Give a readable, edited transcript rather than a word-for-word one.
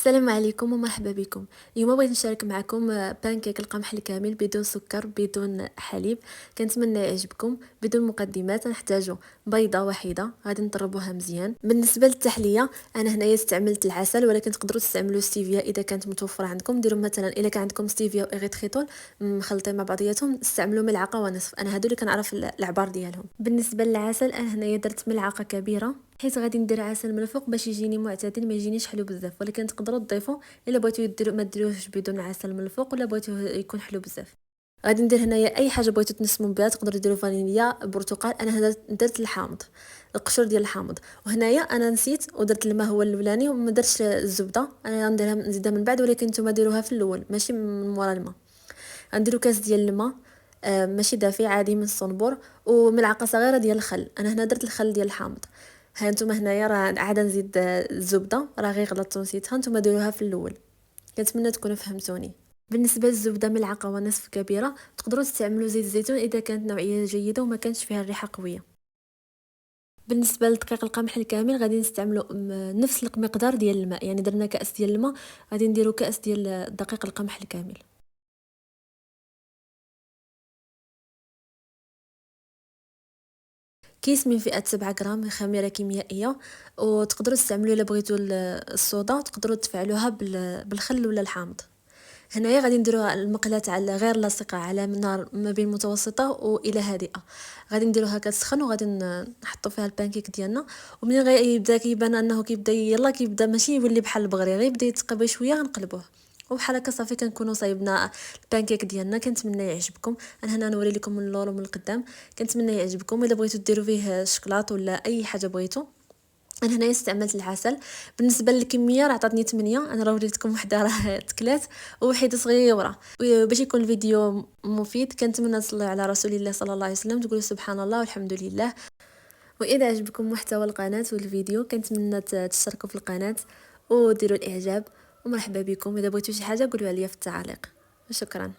السلام عليكم ومرحبا بكم. اليوم بغيت نشارك معكم بانكيك القمح الكامل بدون سكر بدون حليب. كنتمنى يعجبكم. بدون مقدمات نحتاجو بيضه واحده غادي نطربوها مزيان. بالنسبه للتحليه انا هنايا استعملت العسل، ولكن تقدروا تستعملوا ستيفيا اذا كانت متوفره عندكم. ديروا مثلا اذا كان عندكم ستيفيا وإغيتريتول مخلطين مع بعضياتهم استعملوا ملعقه ونصف. انا هادو اللي كنعرف العبار ديالهم. بالنسبه للعسل انا هنايا درت ملعقه كبيره، حيت غادي ندير عسل من الفوق باش يجيني معتدل ما يجينيش حلو بزاف. ولكن تقدروا تضيفوا الا بغيتو ديروا ما ديروهش بدون عسل من الفوق، ولا بغيتو يكون حلو بزاف. غادي ندير هنايا اي حاجه بغيتو تنسموا بها، تقدروا ديروا فانيليا برتقال. انا هنا درت الحامض، القشور ديال الحامض. وهنايا انا نسيت ودرت الماء هو الاولاني وما درتش الزبده، انا غنديرها نزيدها من بعد، ولكن نتوما ديروها في الاول ماشي من مورا الماء. غنديروا كاس ديال الماء ماشي دافي عادي من الصنبور، وملعقه صغيره ديال الخل. انا هنا درت الخل ديال الحامض. ها نتوما هنايا راه عاد نزيد الزبده، راه غير غلطت ونسيتها، نتوما ديروها في الاول. كنتمنى تكونوا فهمتوني. بالنسبه للزبده ملعقه ونصف كبيره. تقدروا تستعملوا زيت الزيتون اذا كانت نوعيه جيده وما كانش فيها الريحه قويه. بالنسبه لدقيق القمح الكامل غادي نستعملوا نفس المقدار ديال الماء، يعني درنا كاس ديال الماء غادي نديروا كاس ديال دقيق القمح الكامل. كيس من فئة 7 غرام خميرة كيميائية. وتقدروا تستعملوا الا بغيتوا الصودا تقدروا تفعلوها بالخل ولا الحامض. هنايا غادي نديروها المقلاة على غير لاصقة على نار ما بين متوسطة والى هادئة. غادي نديروها كتسخن وغادي نحطوا فيها البانكيك ديالنا. ومن يبدا كيبان انه كيبدا يلا كيبدا ماشي يولي بحال البغري، غير يبدا يتقبل شويه غنقلبوه. وبحال هكا صافي كنكونوا صايبنا البانكيك ديالنا. كنتمنى يعجبكم. انا هنا نوري لكم من اللور ومن القدام. كنتمنى يعجبكم. الا بغيتوا ديروا فيه الشكلاط ولا اي حاجه بغيتوا. انا هنا استعملت العسل. بالنسبه للكميه راه عطاتني 8. انا راه وريتكم وحده راه تكلات ووحده صغيره. باش يكون الفيديو مفيد كنتمنى تصلوا على رسول الله صلى الله عليه وسلم، تقولوا سبحان الله والحمد لله. واذا عجبكم محتوى القناه والفيديو كنتمنى تشتركوا في القناه وديروا الاعجاب. ومرحبا بكم. اذا بغيتوا شي حاجه قولوا لي في التعاليق. شكرا.